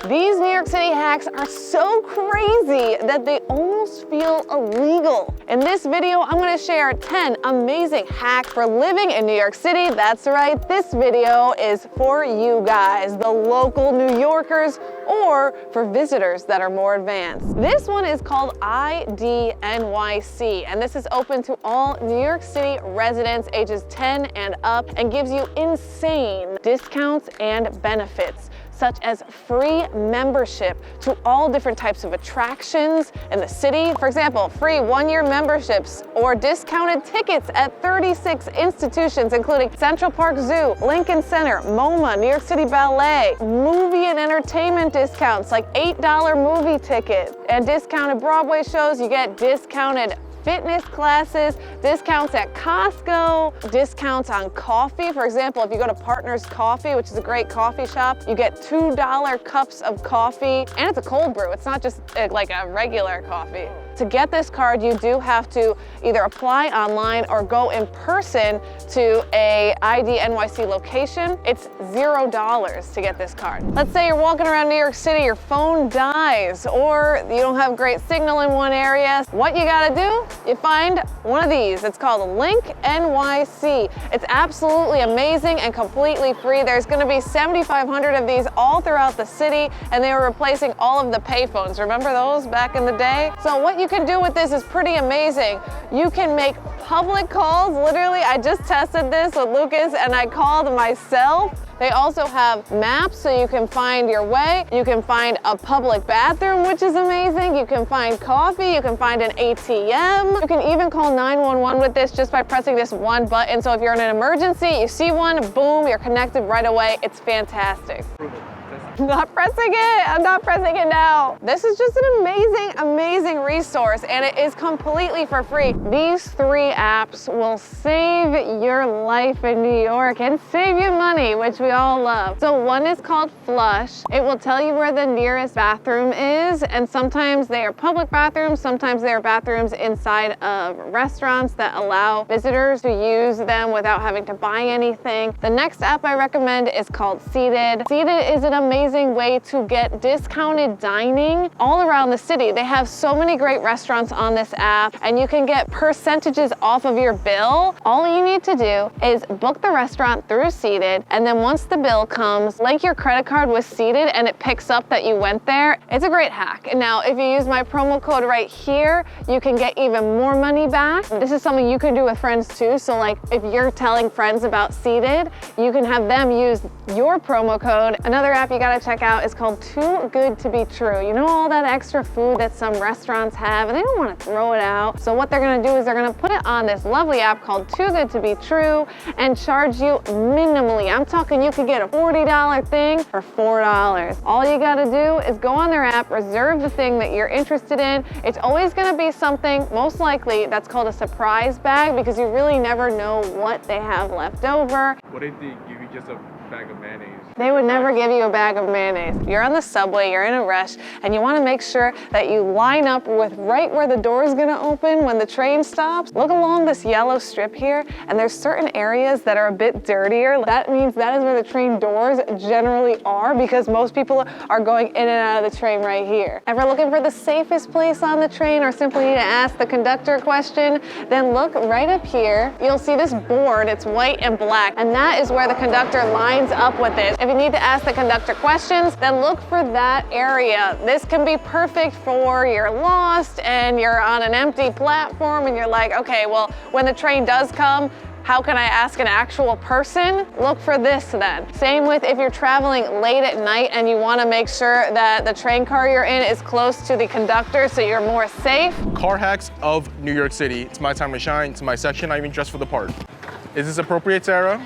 These New York City hacks are so crazy that they almost feel illegal. In this video, I'm gonna share 10 amazing hacks for living in New York City. That's right, this video is for you guys, the local New Yorkers, or for visitors that are more advanced. This one is called IDNYC, and this is open to all New York City residents ages 10 and up and gives you insane discounts and benefits, such as free membership to all different types of attractions in the city. For example, free one-year memberships or discounted tickets at 36 institutions, including Central Park Zoo, Lincoln Center, MoMA, New York City Ballet, movie and entertainment discounts like $8 movie tickets, and discounted Broadway shows. You get discounted fitness classes, discounts at Costco, discounts on coffee. For example, if you go to Partners Coffee, which is a great coffee shop, you get $2 cups of coffee, and it's a cold brew. It's not just like a regular coffee. To get this card, you do have to either apply online or go in person to a IDNYC location. It's $0 to get this card. Let's say you're walking around New York City, your phone dies, or you don't have great signal in one area. What you gotta do? You find one of these. It's called LinkNYC. It's absolutely amazing and completely free. There's gonna be 7,500 of these all throughout the city, and they were replacing all of the payphones. Remember those back in the day? So what you can do with this is pretty amazing. You can make public calls. Literally, I just tested this with Lucas and I called myself. They also have maps so you can find your way. You can find a public bathroom, which is amazing. You can find coffee, you can find an ATM. You can even call 911 with this just by pressing this one button. So if you're in an emergency, you see one, boom, you're connected right away. It's fantastic. I'm not pressing it. I'm not pressing it now. This is just an amazing, amazing resource, and it is completely for free. These 3 apps will save your life in New York and save you money, which we all love. So one is called Flush. It will tell you where the nearest bathroom is, and sometimes they are public bathrooms, sometimes they are bathrooms inside of restaurants that allow visitors to use them without having to buy anything. The next app I recommend is called Seated. Seated is an amazing way to get discounted dining all around the city. They have so many great restaurants on this app, and you can get percentages off of your bill. All you need to do is book the restaurant through Seated, and then once the bill comes, link your credit card with Seated and it picks up that you went there. It's a great hack. And now if you use my promo code right here, you can get even more money back. This is something you can do with friends too. So like if you're telling friends about Seated, you can have them use your promo code. Another app you gotta check out is called Too Good to Be True. You know all that extra food that some restaurants have and they don't want to throw it out. So what they're going to do is they're going to put it on this lovely app called Too Good to Be True and charge you minimally. I'm talking you could get a $40 thing for $4. All you got to do is go on their app, reserve the thing that you're interested in. It's always going to be something, most likely, that's called a surprise bag because you really never know what they have left over. What if they give you just a bag of mayonnaise? They would never give you a bag of mayonnaise. You're on the subway, you're in a rush, and you want to make sure that you line up with right where the door is going to open when the train stops. Look along this yellow strip here, and there's certain areas that are a bit dirtier. That means that is where the train doors generally are because most people are going in and out of the train right here. Ever looking for the safest place on the train or simply need to ask the conductor a question? Then look right up here. You'll see this board. It's white and black, and that is where the conductor lines up with it. If you need to ask the conductor questions, then look for that area. This can be perfect for you're lost and you're on an empty platform and you're like, okay, well, when the train does come, how can I ask an actual person? Look for this then. Same with if you're traveling late at night and you want to make sure that the train car you're in is close to the conductor so you're more safe. Car hacks of New York City. It's my time to shine. It's my section. I even dressed for the part. Is this appropriate, Sarah?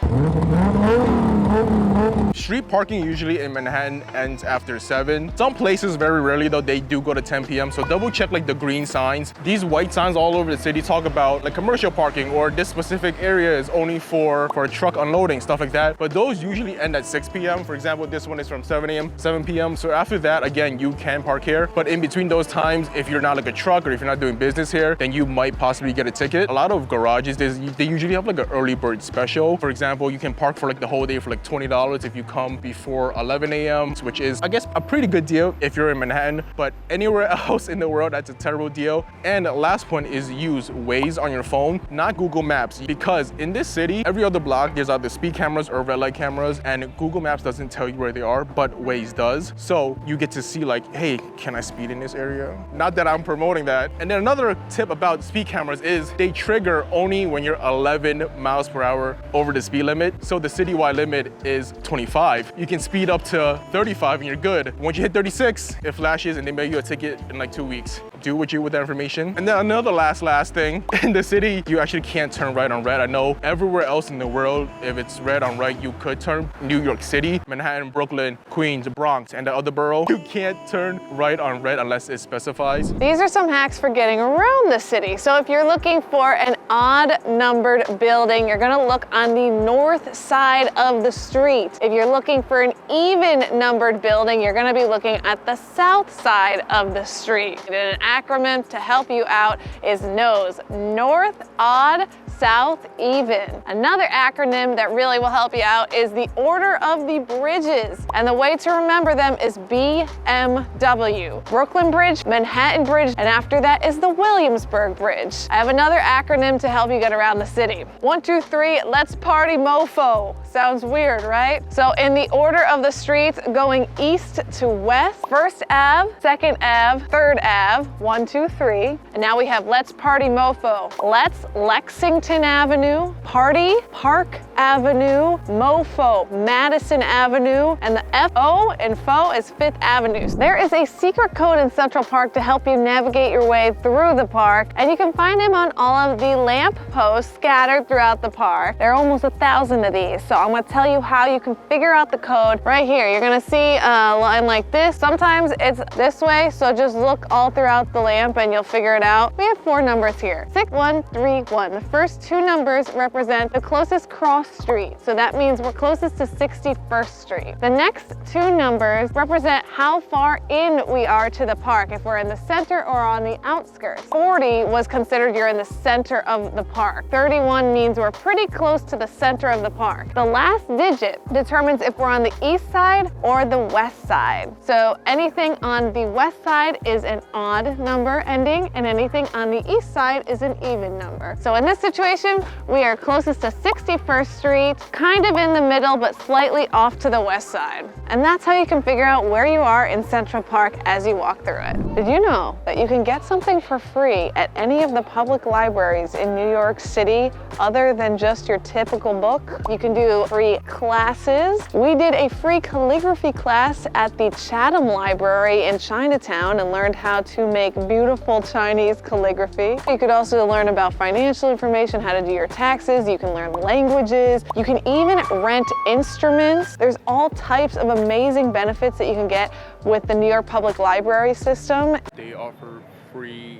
Street parking usually in Manhattan ends after 7. Some places, very rarely though, they do go to 10 p.m. So double check like the green signs. These white signs all over the city talk about like commercial parking or this specific area is only for truck unloading, stuff like that. But those usually end at 6 p.m. For example, this one is from 7 a.m., 7 p.m. So after that, again, you can park here. But in between those times, if you're not like a truck or if you're not doing business here, then you might possibly get a ticket. A lot of garages, they usually have like an early bird special. For example, you can park for like the whole day for like $20 if you come before 11 a.m., which is, I guess, a pretty good deal if you're in Manhattan, but anywhere else in the world, that's a terrible deal. And the last point is use Waze on your phone, not Google Maps, because in this city, every other block, there's either speed cameras or red light cameras, and Google Maps doesn't tell you where they are, but Waze does. So you get to see like, hey, can I speed in this area? Not that I'm promoting that. And then another tip about speed cameras is they trigger only when you're 11 miles per hour over the speed limit. So the citywide limit is 25. You can speed up to 35 and you're good. Once you hit 36, it flashes and they make you a ticket in like 2 weeks. Do what you with that information. And then another last thing, in the city, you actually can't turn right on red. I know everywhere else in the world, if it's red on right, you could turn. New York City, Manhattan, Brooklyn, Queens, Bronx, and the other borough, you can't turn right on red unless it specifies. These are some hacks for getting around the city. So if you're looking for an odd numbered building, you're gonna look on the north side of the street. If you're looking for an even numbered building, you're gonna be looking at the south side of the street. And an acronym to help you out is NOS, North, Odd, South, Even. Another acronym that really will help you out is the order of the bridges. And the way to remember them is BMW. Brooklyn Bridge, Manhattan Bridge, and after that is the Williamsburg Bridge. I have another acronym to help you get around the city. 1, 2, 3, let's party mofo. Sounds weird, right? So in the order of the streets going east to west, 1st Ave, 2nd Ave, 3rd Ave, 1, 2, 3. And now we have let's party mofo. Let's Lexington Avenue, Party, Park Avenue, Mofo, Madison Avenue, and the FO in fo is 5th Avenue. So there is a secret code in Central Park to help you navigate your way through the park, and you can find them on all of the lamp posts scattered throughout the park. There are almost 1,000 of these, so I'm gonna tell you how you can figure out the code right here. You're gonna see a line like this. Sometimes it's this way, so just look all throughout the lamp and you'll figure it out. We have 4 numbers here, 6, 1, 3, 1. The first 2 numbers represent the closest cross street, so that means we're closest to 61st Street. The next 2 numbers represent how far in we are to the park, if we're in the center or on the outskirts. 40 was considered you're in the center of the park. 31 means we're pretty close to the center of the park. The last digit determines if we're on the east side or the west side. So anything on the west side is an odd number ending, and anything on the east side is an even number. So in this situation, we are closest to 61st Street, kind of in the middle, but slightly off to the west side. And that's how you can figure out where you are in Central Park as you walk through it. Did you know that you can get something for free at any of the public libraries in New York City other than just your typical book? You can do free classes. We did a free calligraphy class at the Chatham Library in Chinatown and learned how to make beautiful Chinese calligraphy. You could also learn about financial information, how to do your taxes. You can learn languages. You can even rent instruments. There's all types of amazing benefits that you can get with the New York Public Library system. They offer free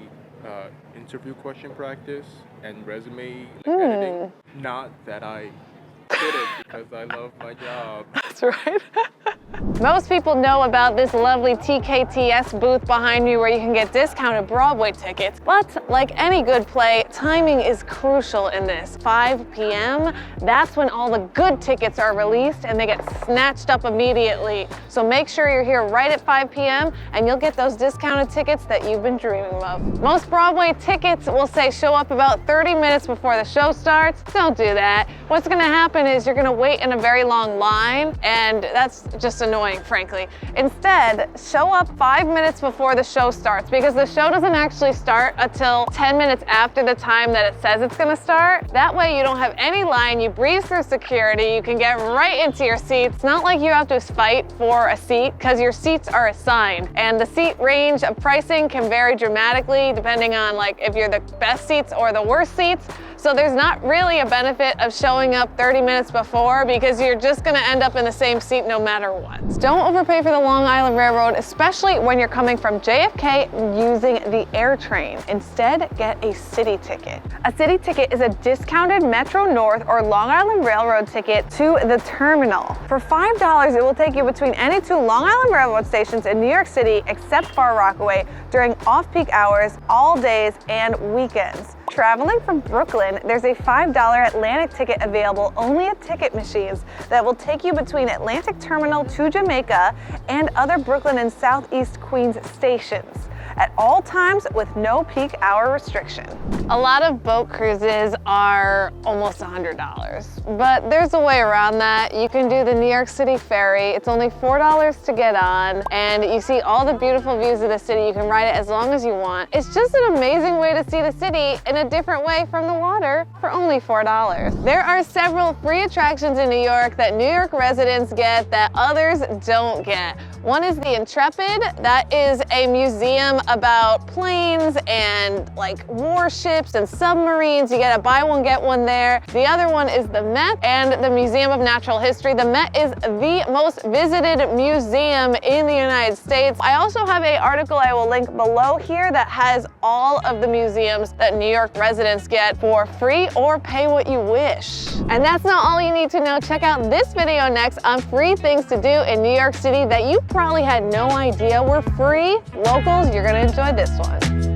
interview question practice and resume editing. Not that I did it because I love my job. That's right. Most people know about this lovely TKTS booth behind me where you can get discounted Broadway tickets, but like any good play, timing is crucial in this. 5 p.m., that's when all the good tickets are released and they get snatched up immediately. So make sure you're here right at 5 p.m. and you'll get those discounted tickets that you've been dreaming of. Most Broadway tickets will say show up about 30 minutes before the show starts. Don't do that. What's gonna happen is you're gonna wait in a very long line, and that's just annoying, frankly. Instead, show up 5 minutes before the show starts, because the show doesn't actually start until 10 minutes after the time that it says it's gonna start. That way you don't have any line, you breeze through security, you can get right into your seats. It's not like you have to fight for a seat, because your seats are assigned, and the seat range of pricing can vary dramatically depending on like if you're the best seats or the worst seats. So there's not really a benefit of showing up 30 minutes before, because you're just gonna end up in the same seat no matter what. So don't overpay for the Long Island Railroad, especially when you're coming from JFK using the air train. Instead, get a city ticket. A city ticket is a discounted Metro North or Long Island Railroad ticket to the terminal. For $5, it will take you between any 2 Long Island Railroad stations in New York City, except Far Rockaway, during off-peak hours, all days and weekends. Traveling from Brooklyn, there's a $5 Atlantic ticket available only at ticket machines that will take you between Atlantic Terminal to Jamaica and other Brooklyn and Southeast Queens stations at all times with no peak hour restriction. A lot of boat cruises are almost $100, but there's a way around that. You can do the New York City Ferry. It's only $4 to get on, and you see all the beautiful views of the city. You can ride it as long as you want. It's just an amazing way to see the city in a different way from the water for only $4. There are several free attractions in New York that New York residents get that others don't get. One is the Intrepid. That is a museum about planes and like warships and submarines. You get a buy one, get one there. The other one is the Met and the Museum of Natural History. The Met is the most visited museum in the United States. I also have an article I will link below here that has all of the museums that New York residents get for free or pay what you wish. And that's not all you need to know. Check out this video next on free things to do in New York City that you probably had no idea were free. Locals, you're gonna enjoy this one.